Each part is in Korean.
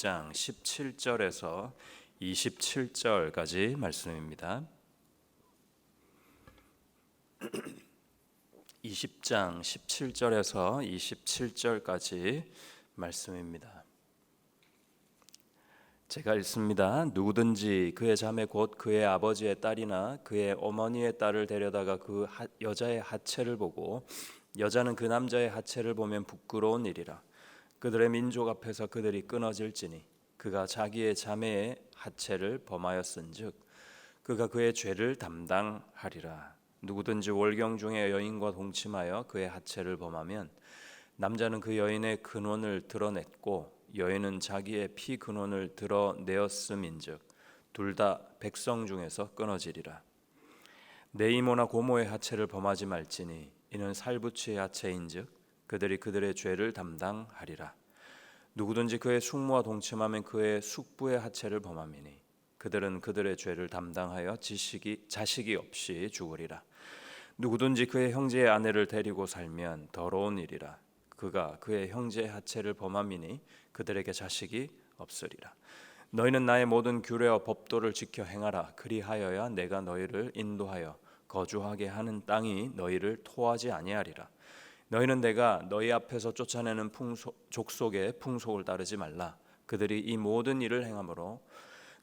20장 17절에서 27절까지 말씀입니다. 20장 17절에서 27절까지 말씀입니다. 제가 읽습니다. 누구든지 그의 자매 곧 그의 아버지의 딸이나 그의 어머니의 딸을 데려다가 그 여자의 하체를 보고 여자는 그 남자의 하체를 보면 부끄러운 일이라. 그들의 민족 앞에서 그들이 끊어질지니 그가 자기의 자매의 하체를 범하였은즉 그가 그의 죄를 담당하리라. 누구든지 월경 중에 여인과 동침하여 그의 하체를 범하면 남자는 그 여인의 근원을 드러냈고 여인은 자기의 피 근원을 드러내었음인즉 둘 다 백성 중에서 끊어지리라. 내 이모나 고모의 하체를 범하지 말지니 이는 살부치의 하체인즉 그들이 그들의 죄를 담당하리라. 누구든지 그의 숙모와 동침하면 그의 숙부의 하체를 범함이니 그들은 그들의 죄를 담당하여 자식이 없이 죽으리라. 누구든지 그의 형제의 아내를 데리고 살면 더러운 일이라. 그가 그의 형제의 하체를 범함이니 그들에게 자식이 없으리라. 너희는 나의 모든 규례와 법도를 지켜 행하라. 그리하여야 내가 너희를 인도하여 거주하게 하는 땅이 너희를 토하지 아니하리라. 너희는 내가 너희 앞에서 쫓아내는 족속의 풍속을 따르지 말라. 그들이 이 모든 일을 행함으로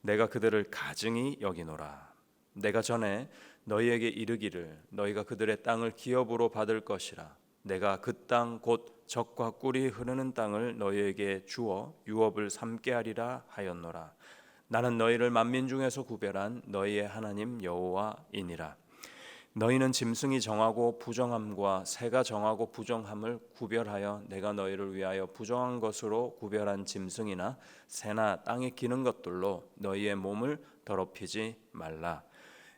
내가 그들을 가증히 여기노라. 내가 전에 너희에게 이르기를 너희가 그들의 땅을 기업으로 받을 것이라. 내가 그 땅 곧 젖과 꿀이 흐르는 땅을 너희에게 주어 유업을 삼게 하리라 하였노라. 나는 너희를 만민 중에서 구별한 너희의 하나님 여호와이니라. 너희는 짐승이 정하고 부정함과 새가 정하고 부정함을 구별하여 내가 너희를 위하여 부정한 것으로 구별한 짐승이나 새나 땅에 기는 것들로 너희의 몸을 더럽히지 말라.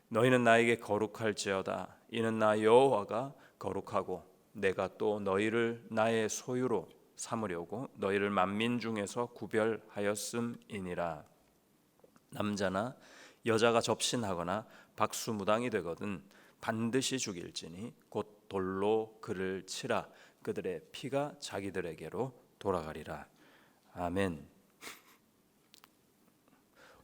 너희는 나에게 거룩할지어다. 이는 나 여호와가 거룩하고 내가 또 너희를 나의 소유로 삼으려고 너희를 만민 중에서 구별하였음이니라. 남자나 여자가 접신하거나 박수무당이 되거든 반드시 죽일지니 곧 돌로 그를 치라. 그들의 피가 자기들에게로 돌아가리라. 아멘.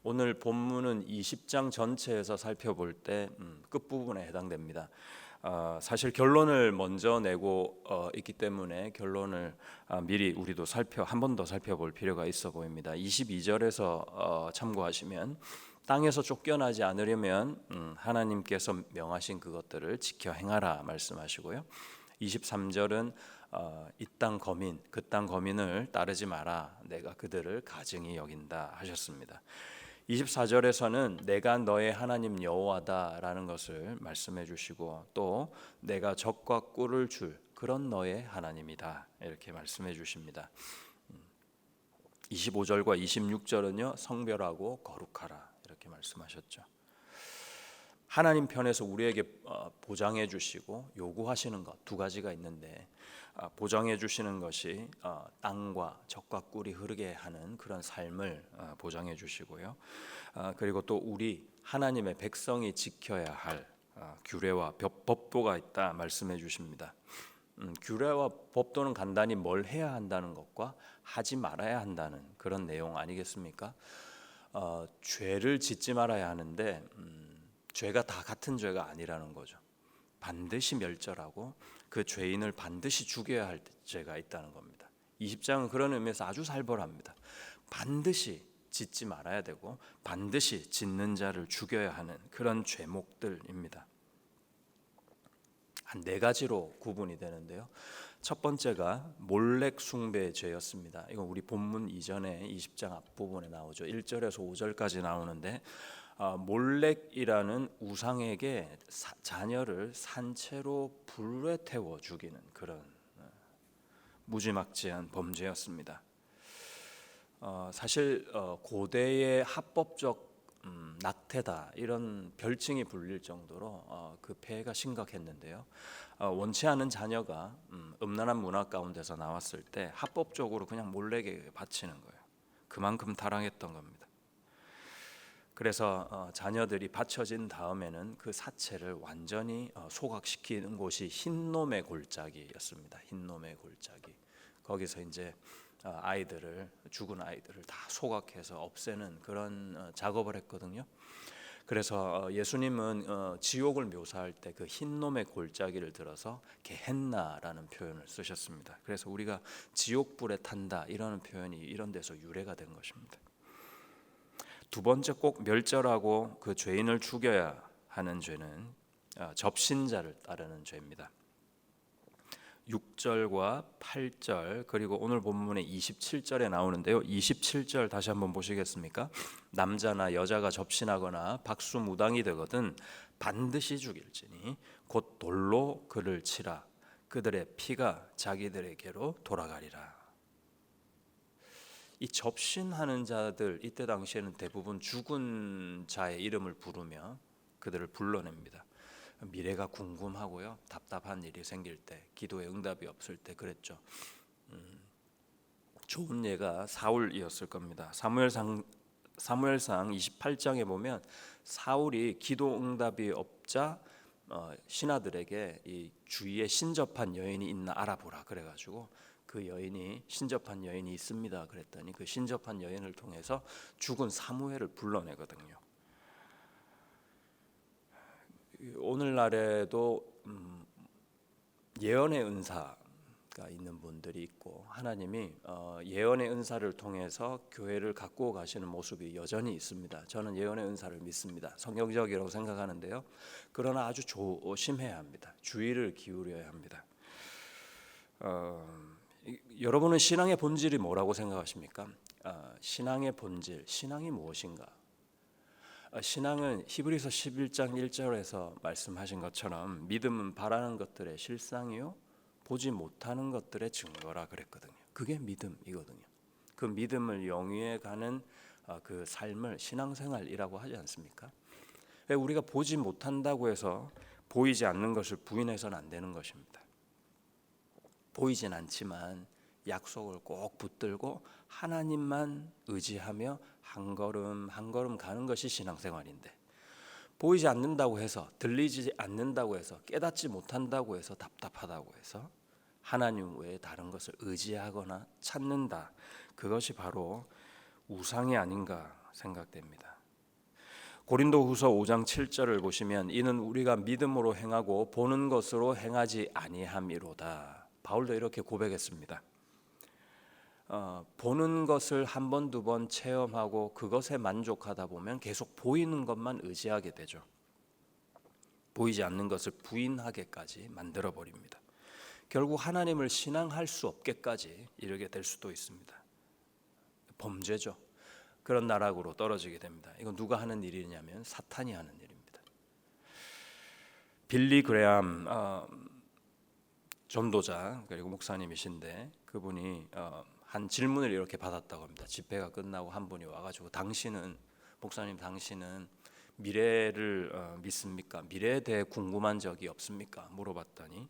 오늘 본문은 20장 전체에서 살펴볼 때 끝부분에 해당됩니다. 사실 결론을 먼저 내고 있기 때문에 결론을 미리 우리도 한 번 더 살펴볼 필요가 있어 보입니다. 22절에서 참고하시면 땅에서 쫓겨나지 않으려면 하나님께서 명하신 그것들을 지켜 행하라 말씀하시고요. 23절은 이 땅 거민, 그 땅 거민을 따르지 마라. 내가 그들을 가증히 여긴다 하셨습니다. 24절에서는 내가 너의 하나님 여호와다라는 것을 말씀해 주시고 또 내가 젖과 꿀을 줄 그런 너의 하나님이다 이렇게 말씀해 주십니다. 25절과 26절은요 성별하고 거룩하라 이렇게 말씀하셨죠. 하나님 편에서 우리에게 보장해 주시고 요구하시는 것 두 가지가 있는데 보장해 주시는 것이 땅과 젖과 꿀이 흐르게 하는 그런 삶을 보장해 주시고요. 그리고 또 우리 하나님의 백성이 지켜야 할 규례와 법도가 있다 말씀해 주십니다. 규례와 법도는 간단히 뭘 해야 한다는 것과 하지 말아야 한다는 그런 내용 아니겠습니까? 죄를 짓지 말아야 하는데 죄가 다 같은 죄가 아니라는 거죠. 반드시 멸절하고 그 죄인을 반드시 죽여야 할 죄가 있다는 겁니다. 20장은 그런 의미에서 아주 살벌합니다. 반드시 짓지 말아야 되고 반드시 짓는 자를 죽여야 하는 그런 죄목들입니다. 한 네 가지로 구분이 되는데요. 첫 번째가 몰렉 숭배의 죄였습니다. 이건 우리 본문 이전에 20장 앞부분에 나오죠. 1절에서 5절까지 나오는데 몰렉이라는 우상에게 자녀를 산채로 불에 태워 죽이는 그런 무지막지한 범죄였습니다. 사실 고대의 합법적 낙태다 이런 별칭이 불릴 정도로 그 폐해가 심각했는데요. 원치 않은 자녀가 음란한 문화 가운데서 나왔을 때 합법적으로 그냥 몰래에게 바치는 거예요. 그만큼 타락했던 겁니다. 그래서 자녀들이 바쳐진 다음에는 그 사체를 완전히 소각시키는 곳이 흰놈의 골짜기였습니다. 흰놈의 골짜기. 거기서 이제 죽은 아이들을 다 소각해서 없애는 그런 작업을 했거든요. 그래서 예수님은 지옥을 묘사할 때 그 흰놈의 골짜기를 들어서 게헨나라는 표현을 쓰셨습니다. 그래서 우리가 지옥불에 탄다 이라는 표현이 이런 데서 유래가 된 것입니다. 두 번째 꼭 멸절하고 그 죄인을 죽여야 하는 죄는 접신자를 따르는 죄입니다. 6절과 8절 그리고 오늘 본문의 27절에 나오는데요. 27절 다시 한번 보시겠습니까? 남자나 여자가 접신하거나 박수무당이 되거든 반드시 죽일지니 곧 돌로 그를 치라. 그들의 피가 자기들에게로 돌아가리라. 이 접신하는 자들 이때 당시에는 대부분 죽은 자의 이름을 부르며 그들을 불러냅니다. 미래가 궁금하고요, 답답한 일이 생길 때, 기도에 응답이 없을 때 그랬죠. 좋은 예가 사울이었을 겁니다. 사무엘상 28장에 보면 사울이 기도 응답이 없자 신하들에게 이 주위에 신접한 여인이 있나 알아보라 그래가지고 그 여인이 신접한 여인이 있습니다 그랬더니 그 신접한 여인을 통해서 죽은 사무엘을 불러내거든요. 오늘날에도 예언의 은사가 있는 분들이 있고 하나님이 예언의 은사를 통해서 교회를 갖고 가시는 모습이 여전히 있습니다. 저는 예언의 은사를 믿습니다. 성경적이라고 생각하는데요. 그러나 아주 조심해야 합니다. 주의를 기울여야 합니다. 여러분은 신앙의 본질이 뭐라고 생각하십니까? 신앙의 본질, 신앙이 무엇인가? 신앙은 히브리서 11장 1절에서 말씀하신 것처럼 믿음은 바라는 것들의 실상이요 보지 못하는 것들의 증거라 그랬거든요. 그게 믿음이거든요. 그 믿음을 영위해 가는 그 삶을 신앙생활이라고 하지 않습니까? 왜 우리가 보지 못한다고 해서 보이지 않는 것을 부인해서는 안 되는 것입니다. 보이진 않지만 약속을 꼭 붙들고 하나님만 의지하며 한 걸음 한 걸음 가는 것이 신앙생활인데, 보이지 않는다고 해서, 들리지 않는다고 해서, 깨닫지 못한다고 해서, 답답하다고 해서 하나님 외에 다른 것을 의지하거나 찾는다, 그것이 바로 우상이 아닌가 생각됩니다. 고린도후서 5장 7절을 보시면 이는 우리가 믿음으로 행하고 보는 것으로 행하지 아니함이로다. 바울도 이렇게 고백했습니다. 보는 것을 한 번, 두 번 체험하고 그것에 만족하다 보면 계속 보이는 것만 의지하게 되죠. 보이지 않는 것을 부인하게까지 만들어 버립니다. 결국 하나님을 신앙할 수 없게까지 이르게 될 수도 있습니다. 범죄죠. 그런 나락으로 떨어지게 됩니다. 이건 누가 하는 일이냐면 사탄이 하는 일입니다. 빌리 그레암 전도자 그리고 목사님이신데 그분이 한 질문을 이렇게 받았다고 합니다. 집회가 끝나고 한 분이 와가지고 목사님 당신은 미래를 믿습니까? 미래에 대해 궁금한 적이 없습니까? 물어봤더니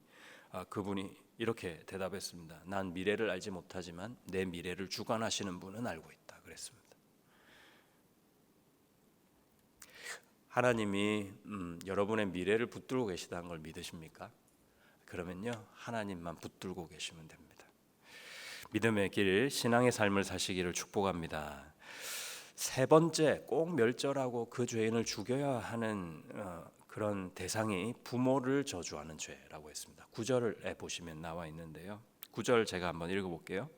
그분이 이렇게 대답했습니다. 난 미래를 알지 못하지만 내 미래를 주관하시는 분은 알고 있다 그랬습니다. 하나님이 여러분의 미래를 붙들고 계시다는 걸 믿으십니까? 그러면요, 하나님만 붙들고 계시면 됩니다. 믿음의 길, 신앙의 삶을 사시기를 축복합니다. 세 번째, 꼭 멸절하고 그 죄인을 죽여야 하는 그런 대상이 부모를 저주하는 죄라고 했습니다. 9절에 보시면 나와 있는데요. 9절 제가 한번 읽어볼게요.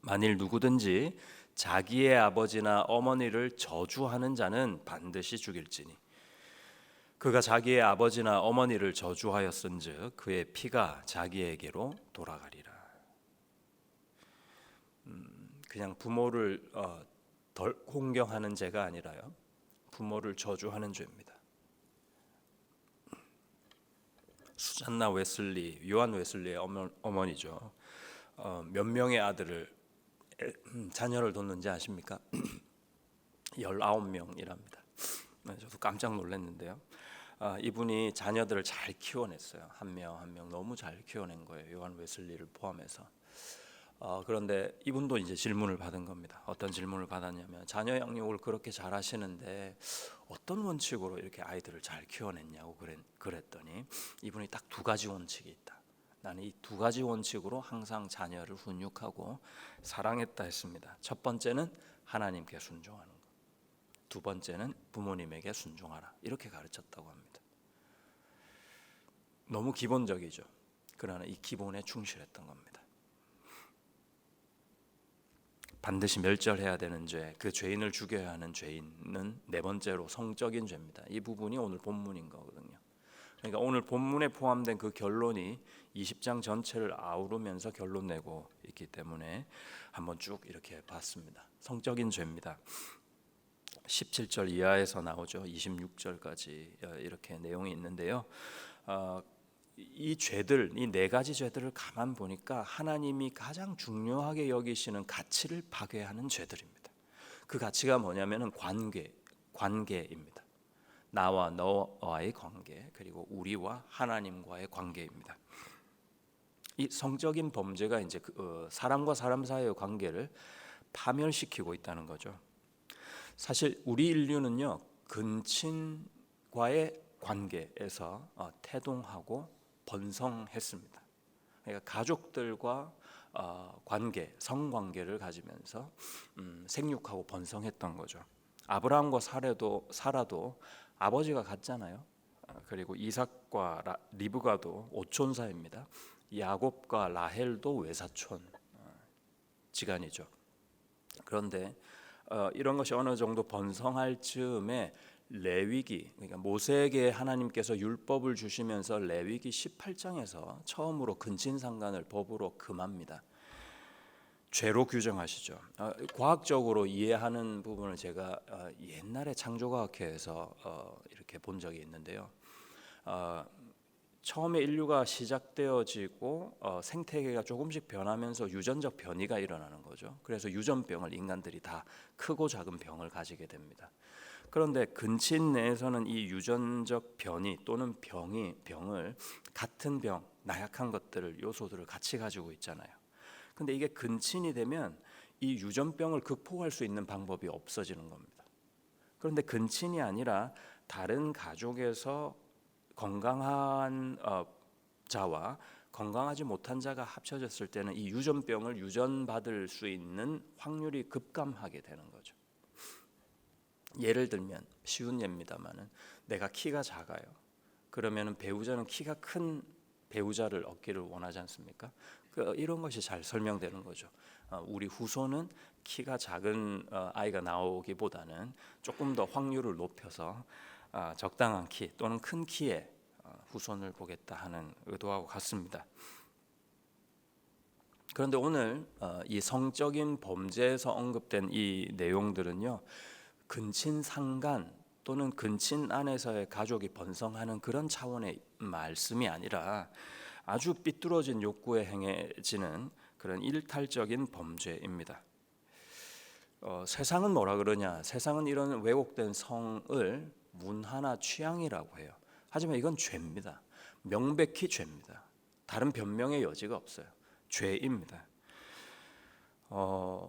만일 누구든지 자기의 아버지나 어머니를 저주하는 자는 반드시 죽일지니 그가 자기의 아버지나 어머니를 저주하였은즉 그의 피가 자기에게로 돌아가리라. 그냥 부모를 덜 공경하는 죄가 아니라요, 부모를 저주하는 죄입니다. 수잔나 웨슬리, 요한 웨슬리의 어머니죠. 몇 명의 자녀를 뒀는지 아십니까? 19명이랍니다. 저도 깜짝 놀랐는데요. 이분이 자녀들을 잘 키워냈어요. 한 명 한 명 너무 잘 키워낸 거예요. 요한 웨슬리를 포함해서. 그런데 이분도 이제 질문을 받은 겁니다. 어떤 질문을 받았냐면 자녀 양육을 그렇게 잘 하시는데 어떤 원칙으로 이렇게 아이들을 잘 키워냈냐고 그랬더니 이분이 딱 두 가지 원칙이 있다. 나는 이 두 가지 원칙으로 항상 자녀를 훈육하고 사랑했다 했습니다. 첫 번째는 하나님께 순종하는 것, 두 번째는 부모님에게 순종하라, 이렇게 가르쳤다고 합니다. 너무 기본적이죠. 그러나 이 기본에 충실했던 겁니다. 반드시 멸절해야 되는 죄, 그 죄인을 죽여야 하는 죄인은 네 번째로 성적인 죄입니다. 이 부분이 오늘 본문인 거거든요. 그러니까 오늘 본문에 포함된 그 결론이 20장 전체를 아우르면서 결론 내고 있기 때문에 한번 쭉 이렇게 봤습니다. 성적인 죄입니다. 17절 이하에서 나오죠. 26절까지 이렇게 내용이 있는데요. 이 죄들, 이 네 가지 죄들을 가만 보니까 하나님이 가장 중요하게 여기시는 가치를 파괴하는 죄들입니다. 그 가치가 뭐냐면은 관계입니다. 나와 너와의 관계, 그리고 우리와 하나님과의 관계입니다. 이 성적인 범죄가 이제 사람과 사람 사이의 관계를 파멸시키고 있다는 거죠. 사실 우리 인류는요, 근친과의 관계에서 태동하고 번성했습니다. 그러니까 가족들과 관계, 성관계를 가지면서 생육하고 번성했던 거죠. 아브라함과 사라도 아버지가 같잖아요. 그리고 이삭과 리브가도 오촌사입니다. 야곱과 라헬도 외사촌 지간이죠. 그런데 이런 것이 어느 정도 번성할 즈음에 레위기, 그러니까 모세에게 하나님께서 율법을 주시면서 레위기 18장에서 처음으로 근친상간을 법으로 금합니다. 죄로 규정하시죠. 과학적으로 이해하는 부분을 제가 옛날에 창조과학회에서 이렇게 본 적이 있는데요. 처음에 인류가 시작되어지고 생태계가 조금씩 변하면서 유전적 변이가 일어나는 거죠. 그래서 유전병을 인간들이 다 크고 작은 병을 가지게 됩니다. 그런데 근친 내에서는 이 유전적 변이 또는 병을 같은 병, 나약한 것들을 요소들을 같이 가지고 있잖아요. 근데 이게 근친이 되면 이 유전병을 극복할 수 있는 방법이 없어지는 겁니다. 그런데 근친이 아니라 다른 가족에서 건강한 자와 건강하지 못한 자가 합쳐졌을 때는 이 유전병을 유전받을 수 있는 확률이 급감하게 되는 거죠. 예를 들면 쉬운 예입니다만은 내가 키가 작아요. 그러면은 배우자는 키가 큰 배우자를 얻기를 원하지 않습니까? 이런 것이 잘 설명되는 거죠. 우리 후손은 키가 작은 아이가 나오기보다는 조금 더 확률을 높여서 적당한 키 또는 큰 키의 후손을 보겠다 하는 의도하고 같습니다. 그런데 오늘 이 성적인 범죄에서 언급된 이 내용들은요, 근친상간 또는 근친 안에서의 가족이 번성하는 그런 차원의 말씀이 아니라 아주 삐뚤어진 욕구에 행해지는 그런 일탈적인 범죄입니다. 세상은 뭐라 그러냐? 세상은 이런 왜곡된 성을 문화나 취향이라고 해요. 하지만 이건 죄입니다. 명백히 죄입니다. 다른 변명의 여지가 없어요. 죄입니다.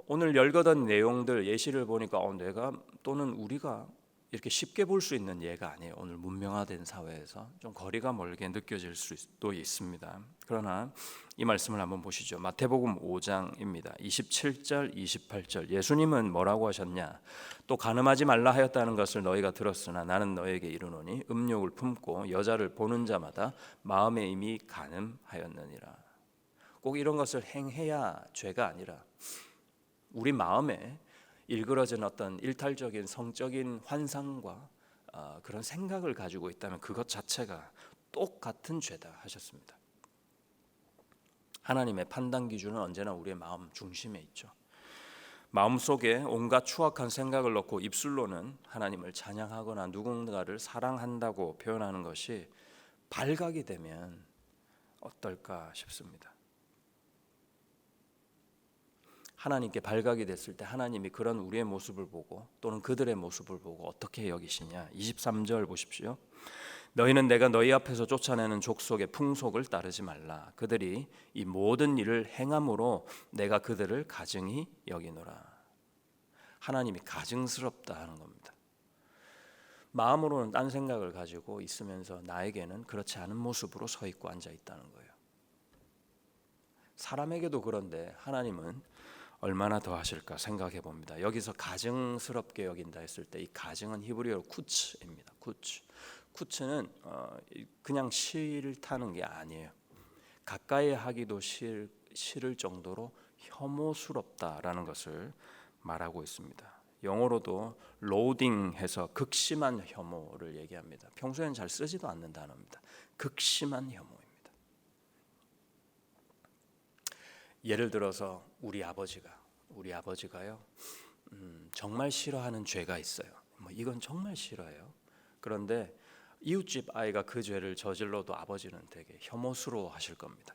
오늘 열거던 내용들 예시를 보니까 내가 또는 우리가 이렇게 쉽게 볼 수 있는 예가 아니에요. 오늘 문명화된 사회에서 좀 거리가 멀게 느껴질 수도 있습니다. 그러나 이 말씀을 한번 보시죠. 마태복음 5장입니다. 27절, 28절. 예수님은 뭐라고 하셨냐? 또 간음하지 말라 하였다는 것을 너희가 들었으나 나는 너희에게 이르노니 음욕을 품고 여자를 보는 자마다 마음에 이미 간음하였느니라. 꼭 이런 것을 행해야 죄가 아니라 우리 마음에 일그러진 어떤 일탈적인 성적인 환상과 그런 생각을 가지고 있다면 그것 자체가 똑같은 죄다 하셨습니다. 하나님의 판단 기준은 언제나 우리의 마음 중심에 있죠. 마음속에 온갖 추악한 생각을 넣고 입술로는 하나님을 찬양하거나 누군가를 사랑한다고 표현하는 것이 발각이 되면 어떨까 싶습니다. 하나님께 발각이 됐을 때 하나님이 그런 우리의 모습을 보고 또는 그들의 모습을 보고 어떻게 여기시냐. 23절 보십시오. 너희는 내가 너희 앞에서 쫓아내는 족속의 풍속을 따르지 말라. 그들이 이 모든 일을 행함으로 내가 그들을 가증히 여기노라. 하나님이 가증스럽다 하는 겁니다. 마음으로는 딴 생각을 가지고 있으면서 나에게는 그렇지 않은 모습으로 서 있고 앉아 있다는 거예요. 사람에게도 그런데 하나님은 얼마나 더 하실까 생각해 봅니다. 여기서 가증스럽게 여긴다 했을 때 이 가증은 히브리어로 쿠츠입니다. 쿠츠는 그냥 싫다는 게 아니에요. 가까이 하기도 싫을 정도로 혐오스럽다라는 것을 말하고 있습니다. 영어로도 로딩해서 극심한 혐오를 얘기합니다. 평소에는 잘 쓰지도 않는 단어입니다. 극심한 혐오입니다. 예를 들어서 우리 아버지가요 정말 싫어하는 죄가 있어요. 이건 정말 싫어요. 그런데 이웃집 아이가 그 죄를 저질러도 아버지는 되게 혐오스러워 하실 겁니다.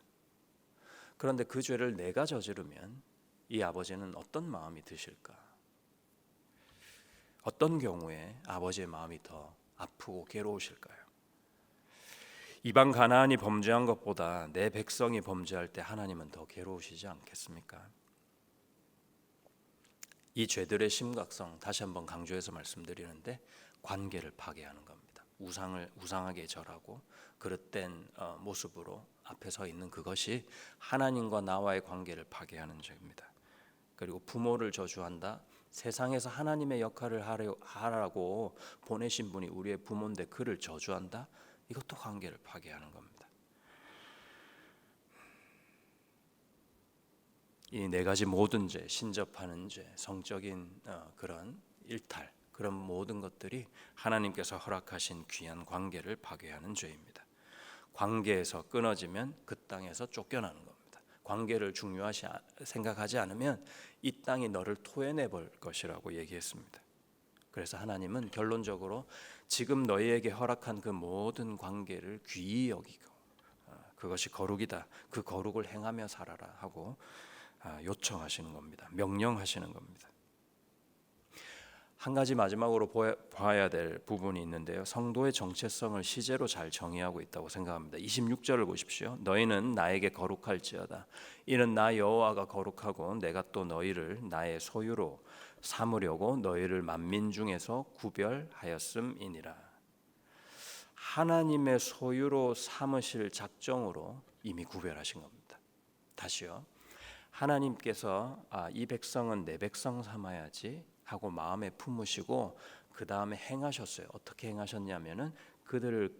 그런데 그 죄를 내가 저지르면 이 아버지는 어떤 마음이 드실까? 어떤 경우에 아버지의 마음이 더 아프고 괴로우실까요? 이방 가나안이 범죄한 것보다 내 백성이 범죄할 때 하나님은 더 괴로우시지 않겠습니까? 이 죄들의 심각성 다시 한번 강조해서 말씀드리는데 관계를 파괴하는 겁니다. 우상하게 절하고 그릇된 모습으로 앞에 서 있는 그것이 하나님과 나와의 관계를 파괴하는 죄입니다. 그리고 부모를 저주한다. 세상에서 하나님의 역할을 하라고 보내신 분이 우리의 부모인데 그를 저주한다. 이것도 관계를 파괴하는 겁니다. 이 네 가지 모든 죄, 신접하는 죄, 성적인 그런 일탈, 그런 모든 것들이 하나님께서 허락하신 귀한 관계를 파괴하는 죄입니다. 관계에서 끊어지면 그 땅에서 쫓겨나는 겁니다. 관계를 중요하시 생각하지 않으면 이 땅이 너를 토해내 볼 것이라고 얘기했습니다. 그래서 하나님은 결론적으로 지금 너희에게 허락한 그 모든 관계를 귀히 여기고 그것이 거룩이다. 그 거룩을 행하며 살아라 하고 요청하시는 겁니다. 명령하시는 겁니다. 한 가지 마지막으로 봐야 될 부분이 있는데요. 성도의 정체성을 시제로 잘 정의하고 있다고 생각합니다. 26절을 보십시오. 너희는 나에게 거룩할지어다. 이는 나 여호와가 거룩하고 내가 또 너희를 나의 소유로 삼으려고 너희를 만민 중에서 구별하였음이니라. 하나님의 소유로 삼으실 작정으로 이미 구별하신 겁니다. 다시요. 하나님께서 이 백성은 내 백성 삼아야지 하고 마음에 품으시고 그 다음에 행하셨어요. 어떻게 행하셨냐면은 그들을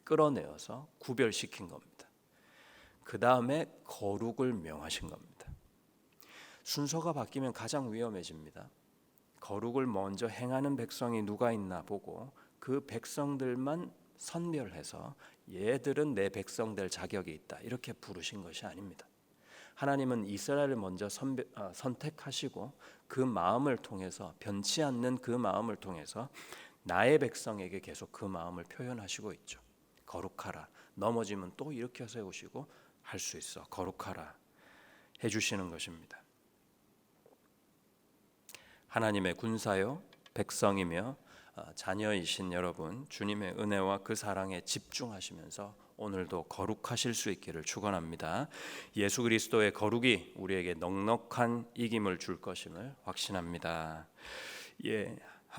끌어내어서 구별시킨 겁니다. 그 다음에 거룩을 명하신 겁니다. 순서가 바뀌면 가장 위험해집니다. 거룩을 먼저 행하는 백성이 누가 있나 보고 그 백성들만 선별해서 얘들은 내 백성 될 자격이 있다 이렇게 부르신 것이 아닙니다. 하나님은 이스라엘을 먼저 선택하시고 그 마음을 통해서 변치 않는 그 마음을 통해서 나의 백성에게 계속 그 마음을 표현하시고 있죠. 거룩하라. 넘어지면 또 일으켜 세우시고 할 수 있어. 거룩하라 해주시는 것입니다. 하나님의 군사요 백성이며 자녀이신 여러분 주님의 은혜와 그 사랑에 집중하시면서 오늘도 거룩하실 수 있기를 축원합니다. 예수 그리스도의 거룩이 우리에게 넉넉한 이김을 줄 것임을 확신합니다.